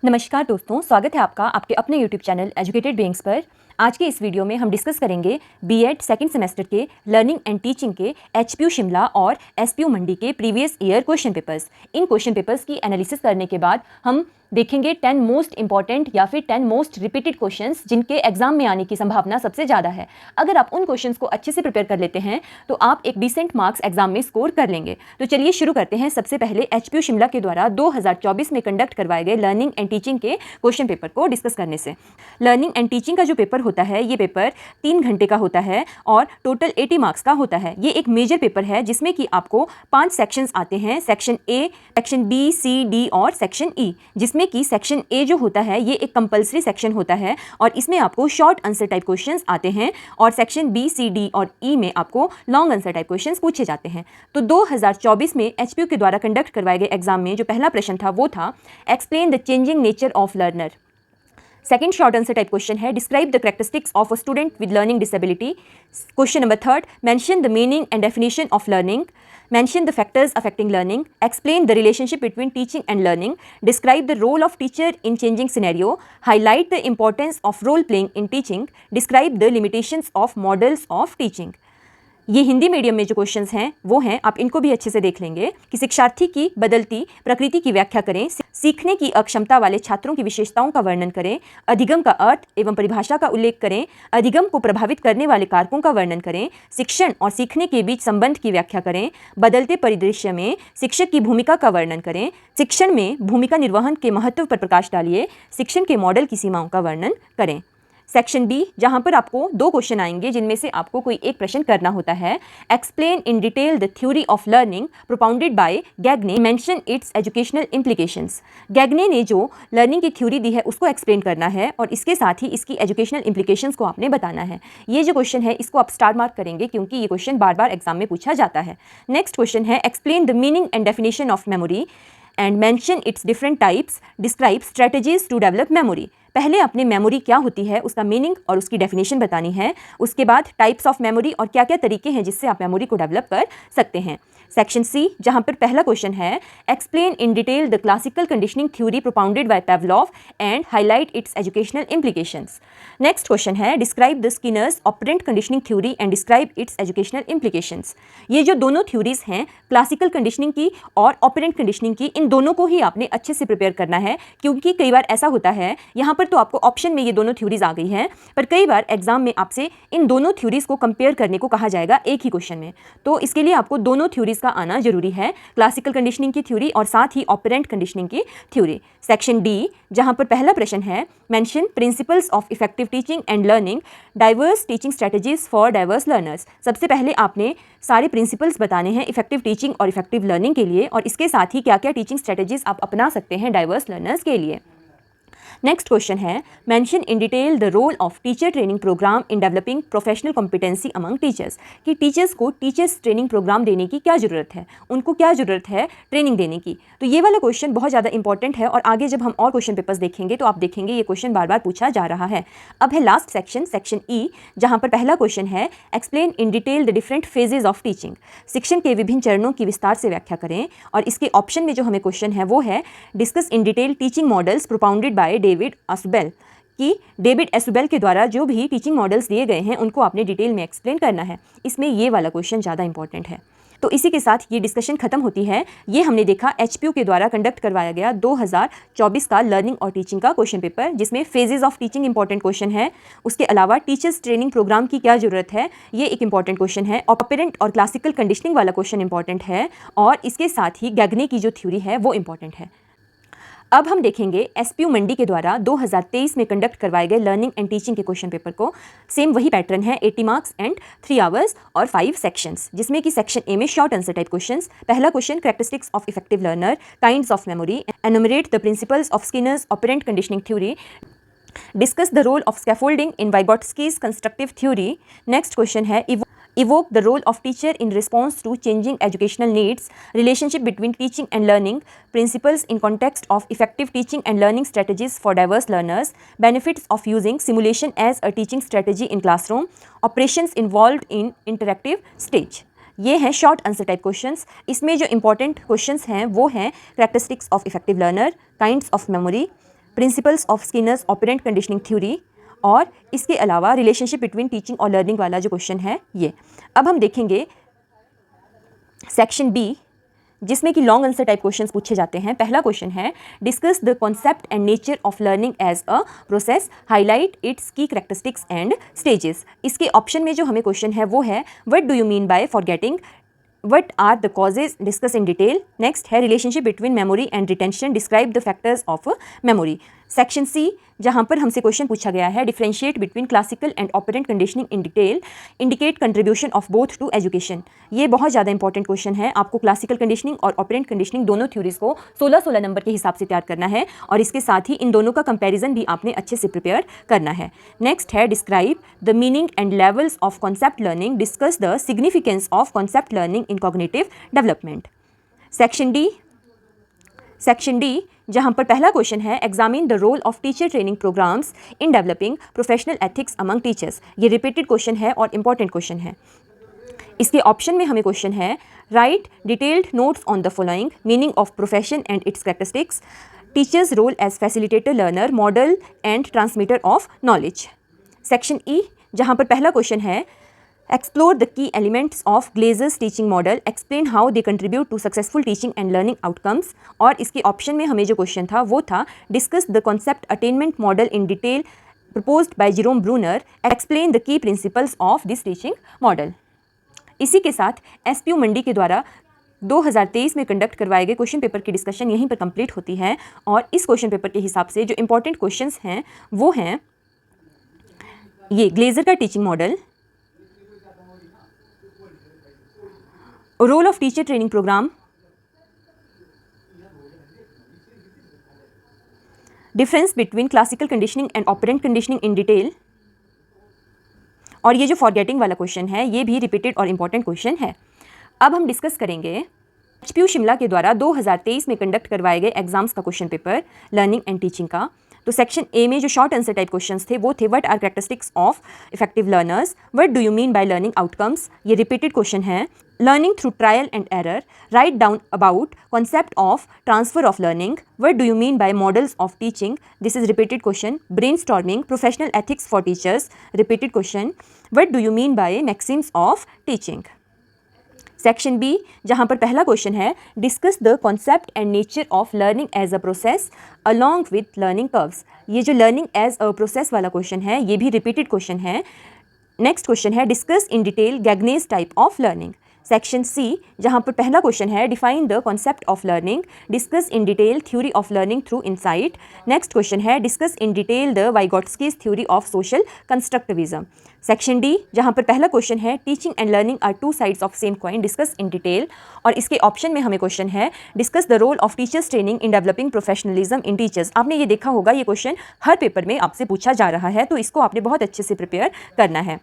नमस्कार दोस्तों, स्वागत है आपका आपके अपने YouTube चैनल एजुकेटेड बीइंग्स पर। आज के इस वीडियो में हम डिस्कस करेंगे बीएड सेकंड सेमेस्टर के लर्निंग एंड टीचिंग के एचपीयू शिमला और एसपीयू मंडी के प्रीवियस ईयर क्वेश्चन पेपर्स। इन क्वेश्चन पेपर्स की एनालिसिस करने के बाद हम देखेंगे 10 मोस्ट इंपॉर्टेंट या फिर 10 मोस्ट रिपीटेड क्वेश्चंस जिनके एग्जाम में आने की संभावना सबसे ज़्यादा है। अगर आप उन क्वेश्चंस को अच्छे से प्रिपेयर कर लेते हैं तो आप एक डिसेंट मार्क्स एग्जाम में स्कोर कर लेंगे। तो चलिए शुरू करते हैं सबसे पहले एचपीयू शिमला के द्वारा 2024 में कंडक्ट करवाए गए लर्निंग एंड टीचिंग के क्वेश्चन पेपर को डिस्कस करने से। लर्निंग एंड टीचिंग का जो पेपर होता है ये पेपर 3 घंटे का होता है और टोटल 80 मार्क्स का होता है। ये एक मेजर पेपर है जिसमें कि आपको 5 सेक्शंस आते हैं, section A, section B, C, D और सेक्शन ई, जिसमें कि सेक्शन ए जो होता है ये एक कंपलसरी सेक्शन होता है और इसमें आपको शॉर्ट आंसर टाइप क्वेश्चंस आते हैं और सेक्शन बी, सी, डी और ई में आपको लॉन्ग आंसर टाइप क्वेश्चंस पूछे जाते हैं। तो 2024 में एचपीयू के द्वारा कंडक्ट करवाए गए एग्जाम में जो पहला प्रश्न था वो था explain the changing nature of learner. Second short answer type question है describe the characteristics of a student with learning disability. Question number third mention the meaning and definition of learning, mention the factors affecting learning, explain the relationship between teaching and learning, describe the role of teacher in changing scenario, highlight the importance of role playing in teaching, describe the limitations of models of teaching। ये Hindi medium में जो questions हैं वो हैं, आप इनको भी अच्छे से देख लेंगे कि शिक्षार्थी की बदलती प्रकृति की व्याख्या करें, सीखने की अक्षमता वाले छात्रों की विशेषताओं का वर्णन करें, अधिगम का अर्थ एवं परिभाषा का उल्लेख करें, अधिगम को प्रभावित करने वाले कारकों का वर्णन करें, शिक्षण और सीखने के बीच संबंध की व्याख्या करें, बदलते परिदृश्य में शिक्षक की भूमिका का वर्णन करें, शिक्षण में भूमिका निर्वहन के महत्व पर प्रकाश डालिए, शिक्षण के मॉडल की सीमाओं का वर्णन करें। सेक्शन बी जहां पर आपको 2 क्वेश्चन आएंगे जिनमें से आपको कोई एक प्रश्न करना होता है। Explain in detail the theory of learning propounded by Gagne, mention its educational implications. Gagne ने जो लर्निंग की थ्योरी दी है उसको एक्सप्लेन करना है और इसके साथ ही इसकी एजुकेशनल इम्प्लीकेशंस को आपने बताना है। ये जो क्वेश्चन है इसको आप स्टार मार्क करेंगे क्योंकि ये क्वेश्चन बार बार एग्जाम में पूछा जाता है। नेक्स्ट क्वेश्चन है explain the meaning and definition of memory and mention its different types, describe strategies to develop memory. पहले अपने मेमोरी क्या होती है उसका मीनिंग और उसकी डेफिनेशन बतानी है, उसके बाद टाइप्स ऑफ मेमोरी और क्या क्या तरीके हैं जिससे आप मेमोरी को डेवलप कर सकते हैं। सेक्शन सी जहां पर पहला क्वेश्चन है explain in detail the classical conditioning theory propounded by Pavlov and highlight its educational implications. Next question है describe the Skinner's operant conditioning theory and describe its educational implications. ये जो दोनों theories हैं classical conditioning की और operant conditioning की, इन दोनों को ही आपने अच्छे से प्रिपेयर करना है क्योंकि कई बार ऐसा होता है यहाँ पर तो आपको ऑप्शन में ये दोनों थ्योरीज आ गई हैं पर कई बार एग्जाम में आपसे इन दोनों थ्योरीज को कंपेयर करने को कहा जाएगा एक ही क्वेश्चन में। तो इसके लिए आपको दोनों थ्योरीज का आना जरूरी है, क्लासिकल कंडीशनिंग की थ्योरी और साथ ही ऑपरेंट कंडीशनिंग की थ्योरी। सेक्शन डी जहां पर पहला प्रश्न है mention principles of effective teaching and learning, diverse teaching strategies for diverse learners. सबसे पहले आपने सारे प्रिंसिपल्स बताने हैं इफेक्टिव टीचिंग और इफेक्टिव लर्निंग के लिए और इसके साथ ही क्या क्या टीचिंग स्ट्रेटजीज आप अपना सकते हैं डाइवर्स लर्नर्स के लिए। नेक्स्ट क्वेश्चन है mention in detail the role of teacher training program in developing professional competency among teachers, कि टीचर्स को टीचर्स ट्रेनिंग प्रोग्राम देने की क्या ज़रूरत है, उनको क्या ज़रूरत है ट्रेनिंग देने की। तो ये वाला क्वेश्चन बहुत ज़्यादा इंपॉर्टेंट है और आगे जब हम और क्वेश्चन पेपर्स देखेंगे तो आप देखेंगे ये क्वेश्चन बार बार पूछा जा रहा है। अब है लास्ट सेक्शन, सेक्शन ई जहाँ पर पहला क्वेश्चन है explain in detail the different phases of teaching. शिक्षण के विभिन्न चरणों की विस्तार से व्याख्या करें और इसके ऑप्शन में जो हमें क्वेश्चन है वो है discuss in detail teaching models propounded by David Ausubel, कि डेविड एसुबेल के द्वारा जो भी टीचिंग मॉडल्स दिए गए हैं उनको आपने डिटेल में एक्सप्लेन करना है। इसमें ये वाला क्वेश्चन ज़्यादा इंपॉर्टेंट है। तो इसी के साथ ये डिस्कशन खत्म होती है। ये हमने देखा एचपीयू के द्वारा कंडक्ट करवाया गया 2024 का लर्निंग और टीचिंग का क्वेश्चन पेपर जिसमें phases of teaching important question है, उसके अलावा टीचर्स ट्रेनिंग प्रोग्राम की क्या जरूरत है ये एक इंपॉर्टेंट क्वेश्चन है, ऑपरेंट और क्लासिकल कंडीशनिंग वाला क्वेश्चन इंपॉर्टेंट है और इसके साथ ही गैगने की जो थ्योरी है वो इंपॉर्टेंट है। अब हम देखेंगे एसपीयू मंडी के द्वारा 2023 में कंडक्ट करवाए गए लर्निंग एंड टीचिंग के क्वेश्चन पेपर को। सेम वही पैटर्न है, 80 मार्क्स एंड 3 आवर्स और 5 सेक्शंस, जिसमें कि सेक्शन ए में शॉर्ट आंसर टाइप क्वेश्चंस। पहला question characteristics of effective learner, kinds of memory, enumerate the principles of Skinner's operant conditioning theory, discuss the role of scaffolding in Vygotsky's constructive theory. Next question है evoke the role of teacher in response to changing educational needs, relationship between teaching and learning, principles in context of effective teaching and learning strategies for diverse learners, benefits of using simulation as a teaching strategy in classroom, operations involved in interactive stage। ये हैं short answer type questions. इसमें जो important questions हैं वो हैं characteristics of effective learner, kinds of memory, principles of Skinner's operant conditioning theory, और इसके अलावा रिलेशनशिप बिटवीन टीचिंग और लर्निंग वाला जो क्वेश्चन है ये। अब हम देखेंगे सेक्शन बी, जिसमें कि लॉन्ग आंसर टाइप क्वेश्चंस पूछे जाते हैं। पहला क्वेश्चन है discuss the concept and nature of learning as a process, highlight its key characteristics and stages. इसके ऑप्शन में जो हमें क्वेश्चन है वो है what do you mean by forgetting, What are the causes? Discuss in detail. Next है relationship between memory and retention. Describe the factors of memory. Section C, जहाँ पर हमसे क्वेश्चन पूछा गया है differentiate between classical and operant conditioning in detail, indicate contribution of both to education. ये बहुत ज़्यादा इंपॉर्टेंट क्वेश्चन है। आपको क्लासिकल कंडीशनिंग और ऑपरेंट कंडीशनिंग दोनों थ्योरीज को 16-16 नंबर के हिसाब से तैयार करना है, और इसके साथ ही इन दोनों का कंपैरिजन भी आपने अच्छे से प्रिपेयर करना है। नेक्स्ट है describe the meaning and levels of concept learning, discuss the significance of concept learning in cognitive development. Section D, जहां पर पहला क्वेश्चन है examine the role of teacher training programs in developing professional ethics among teachers. ये repeated question है और important question है। इसके option में हमें क्वेश्चन है write detailed notes on the following, meaning of profession and its characteristics, teachers role as facilitator learner, model and transmitter of knowledge. Section E, जहां पर पहला क्वेश्चन है explore the key elements of Glaser's teaching model, explain how they contribute to successful teaching and learning outcomes. और इसके option में हमें जो question था वो था discuss the concept attainment model in detail proposed by Jerome Bruner, explain the key principles of this teaching model. इसी के साथ एसपीयू मंडी के द्वारा 2023 में कंडक्ट करवाए गए क्वेश्चन पेपर की डिस्कशन यहीं पर कंप्लीट होती है, और इस क्वेश्चन पेपर के हिसाब से जो इंपॉर्टेंट क्वेश्चंस हैं वो हैं ये ग्लेजर का teaching model, role of teacher training program, difference between classical conditioning and operant conditioning in detail, और ये जो फॉरगेटिंग वाला क्वेश्चन है ये भी रिपीटेड और इंपॉर्टेंट क्वेश्चन है। अब हम डिस्कस करेंगे एचपीयू शिमला के द्वारा 2023 में कंडक्ट करवाए गए एग्जाम्स का question paper learning and teaching का। तो सेक्शन ए में जो शॉर्ट आंसर टाइप क्वेश्चंस थे वो थे what are characteristics of effective learners, what do you mean by learning outcomes, ये रिपीटेड क्वेश्चन है। Learning through trial and error, write down about concept of transfer of learning, what do you mean by models of teaching, this is repeated question. Brainstorming, professional ethics for teachers, repeated question. What do you mean by maxims of teaching. Section B, जहां पर पहला question है discuss the concept and nature of learning as a process along with learning curves. ये जो learning as a process वाला question है ये भी रिपीटेड क्वेश्चन है। नेक्स्ट क्वेश्चन है discuss in detail Gagne's type of learning. Section C, जहां पर पहला क्वेश्चन है define the concept of learning, discuss in detail theory of learning through insight. Next question है discuss in detail the Vygotsky's theory of social constructivism. Section D, जहां पर पहला question है teaching and learning are two sides of same coin, discuss in detail. और इसके option में हमें question है discuss the role of teachers training in developing professionalism in teachers. आपने ये देखा होगा ये क्वेश्चन हर पेपर में आपसे पूछा जा रहा है, तो इसको आपने बहुत अच्छे से प्रिपेयर करना है।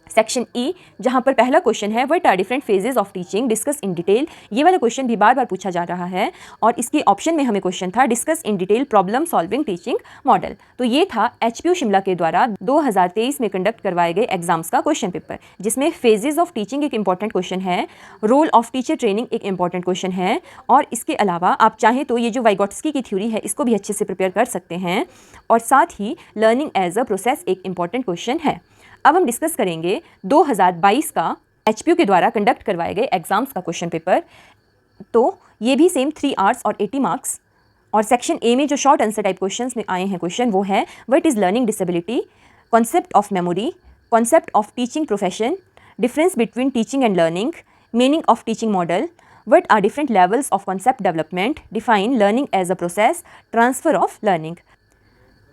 सेक्शन ई, जहां पर पहला क्वेश्चन है what are different phases of teaching, discuss in detail. ये वाला क्वेश्चन भी बार बार पूछा जा रहा है, और इसके ऑप्शन में हमें क्वेश्चन था discuss in detail problem solving teaching model. तो ये था एचपीयू शिमला के द्वारा 2023 में कंडक्ट करवाए गए एग्जाम्स का क्वेश्चन पेपर, जिसमें फेजेस ऑफ टीचिंग एक इंपॉर्टेंट क्वेश्चन है, रोल ऑफ टीचर ट्रेनिंग एक इंपॉर्टेंट क्वेश्चन है, और इसके अलावा आप चाहें तो ये जो वाइगोट्स्की की थ्योरी है इसको भी अच्छे से प्रिपेयर कर सकते हैं, और साथ ही लर्निंग एज अ प्रोसेस एक इंपॉर्टेंट क्वेश्चन है। अब हम डिस्कस करेंगे 2022 का एचपीयू के द्वारा कंडक्ट करवाए गए एग्जाम्स का क्वेश्चन पेपर। तो ये भी सेम 3 आवर्स और 80 मार्क्स। और सेक्शन ए में जो शॉर्ट आंसर टाइप क्वेश्चंस में आए हैं क्वेश्चन वो है what is learning disability, concept of memory, concept of teaching profession, difference between teaching and learning, meaning of teaching model, what are different levels of concept development, define learning as a process, transfer of learning.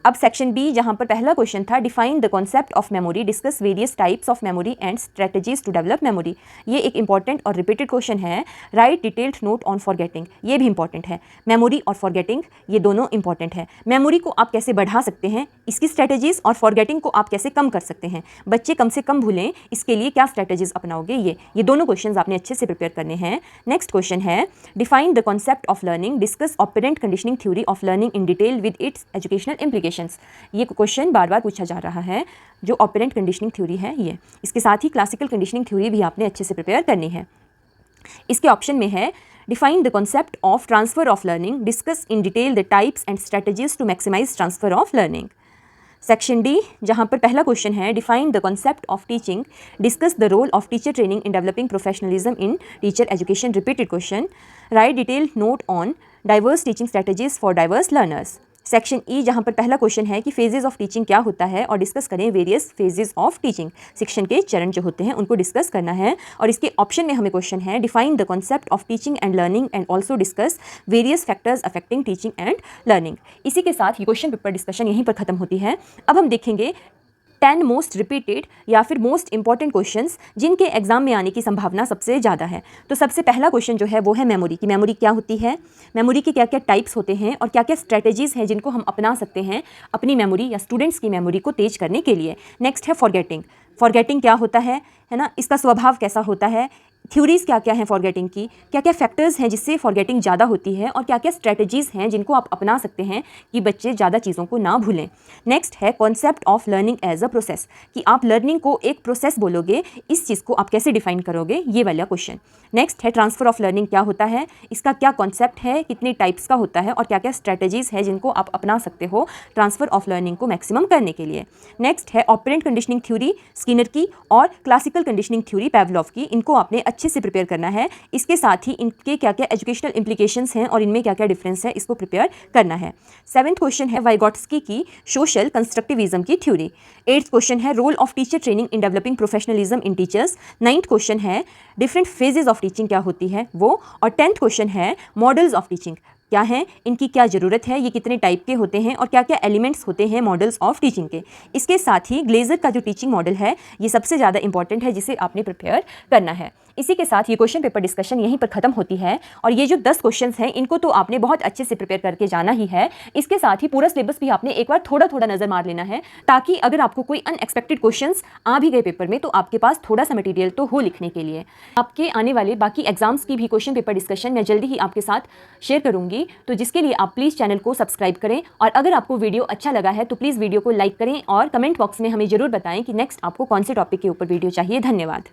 अब section B, जहां पर पहला question था define the concept of memory, discuss various types of memory and strategies to develop memory. ये एक important और repeated question है। Write detailed note on forgetting, ये भी इंपॉर्टेंट है। मेमोरी और फॉरगेटिंग ये दोनों इंपॉर्टेंट है। मेमोरी को आप कैसे बढ़ा सकते हैं, इसकी स्ट्रेटजीज, और फॉरगेटिंग को आप कैसे कम कर सकते हैं, बच्चे कम से कम भूलें, इसके लिए क्या स्ट्रेटजीज अपनाओगे, ये दोनों क्वेश्चन आपने अच्छे से प्रिपेयर करने हैं। नेक्स्ट क्वेश्चन है define the concept of learning, discuss operand conditioning theory of learning in detail with its educational implications. ये क्वेश्चन बार बार पूछा जा रहा है, जो ऑपरेंट कंडीशनिंग थ्योरी है ये। इसके साथ ही क्लासिकल कंडीशनिंग थ्योरी भी आपने अच्छे से प्रिपेयर करनी है। इसके ऑप्शन में है define the concept of transfer of learning, discuss in detail the types and strategies to maximize transfer of learning. Section D, जहाँ पर पहला क्वेश्चन है define the concept of teaching, discuss the role of teacher training in developing professionalism in teacher education, repeated question, write detailed note on diverse teaching strategies for diverse learners. Section E, जहाँ पर पहला question है कि phases of teaching क्या होता है और discuss करें वेरियस फेजेस ऑफ टीचिंग, शिक्षण के चरण जो होते हैं उनको डिस्कस करना है। और इसके ऑप्शन में हमें क्वेश्चन है define the concept of teaching and learning and also discuss various factors affecting teaching and learning. इसी के साथ ये क्वेश्चन पेपर डिस्कशन यहीं पर खत्म होती है। अब हम देखेंगे 10 मोस्ट रिपीटेड या फिर मोस्ट इंपॉर्टेंट क्वेश्चंस जिनके एग्जाम में आने की संभावना सबसे ज़्यादा है। तो सबसे पहला क्वेश्चन जो है वो है मेमोरी की मेमोरी क्या होती है, मेमोरी के क्या क्या टाइप्स होते हैं और क्या क्या स्ट्रेटजीज़ हैं जिनको हम अपना सकते हैं अपनी मेमोरी या स्टूडेंट्स की मेमोरी को तेज करने के लिए। नेक्स्ट है फॉरगेटिंग क्या होता है ना, इसका स्वभाव कैसा होता है, थ्योरीज क्या क्या हैं फॉरगेटिंग की, क्या क्या फैक्टर्स हैं जिससे फॉरगेटिंग ज़्यादा होती है और क्या क्या स्ट्रेटजीज़ हैं जिनको आप अपना सकते हैं कि बच्चे ज़्यादा चीज़ों को ना भूलें। नेक्स्ट है concept of learning as a process, कि आप लर्निंग को एक प्रोसेस बोलोगे, इस चीज़ को आप कैसे डिफाइन करोगे, ये वाला क्वेश्चन। नेक्स्ट है ट्रांसफ़र ऑफ लर्निंग क्या होता है, इसका क्या कॉन्सेप्ट है, कितने टाइप्स का होता है और क्या क्या स्ट्रेटजीज़ है जिनको आप अपना सकते हो ट्रांसफ़र ऑफ लर्निंग को मैक्सिमम करने के लिए। नेक्स्ट है ऑपरेंट कंडीशनिंग थ्योरी स्किनर की और क्लासिकल कंडीशनिंग थ्योरी पैवलोव की, इनको आपने अच्छे से प्रिपेयर करना है। इसके साथ ही इनके क्या क्या एजुकेशनल इंप्लीकेशंस हैं और इनमें क्या क्या डिफरेंस है, इसको प्रिपेयर करना है। 7th क्वेश्चन है वाइगोट्स्की की सोशल कंस्ट्रक्टिविज्म की थ्योरी। 8th क्वेश्चन है role of teacher training in developing professionalism in teachers. 9th question है डिफरेंट फेजेस ऑफ टीचिंग क्या होती है वो। और 10th क्वेश्चन है मॉडल्स ऑफ टीचिंग क्या हैं, इनकी क्या ज़रूरत है, ये कितने टाइप के होते हैं और क्या क्या एलिमेंट्स होते हैं मॉडल्स ऑफ टीचिंग के। इसके साथ ही ग्लेजर का जो टीचिंग मॉडल है ये सबसे ज़्यादा इंपॉर्टेंट है जिसे आपने प्रिपेयर करना है। इसी के साथ ये क्वेश्चन पेपर डिस्कशन यहीं पर खत्म होती है और ये जो 10 क्वेश्चंस हैं इनको तो आपने बहुत अच्छे से प्रिपेयर करके जाना ही है। इसके साथ ही पूरा सिलेबस भी आपने एक बार थोड़ा थोड़ा नज़र मार लेना है ताकि अगर आपको कोई अनएक्सपेक्टेड क्वेश्चंस आ भी गए पेपर में तो आपके पास थोड़ा सा मटेरियल तो हो लिखने के लिए। आपके आने वाले बाकी एग्जाम्स की भी क्वेश्चन पेपर डिस्कशन मैं जल्दी ही आपके साथ शेयर करूँगी, तो जिसके लिए आप प्लीज़ चैनल को सब्सक्राइब करें और अगर आपको वीडियो अच्छा लगा है तो प्लीज़ वीडियो को लाइक करें और कमेंट बॉक्स में हमें ज़रूर बताएं कि नेक्स्ट आपको कौन से टॉपिक के ऊपर वीडियो चाहिए। धन्यवाद।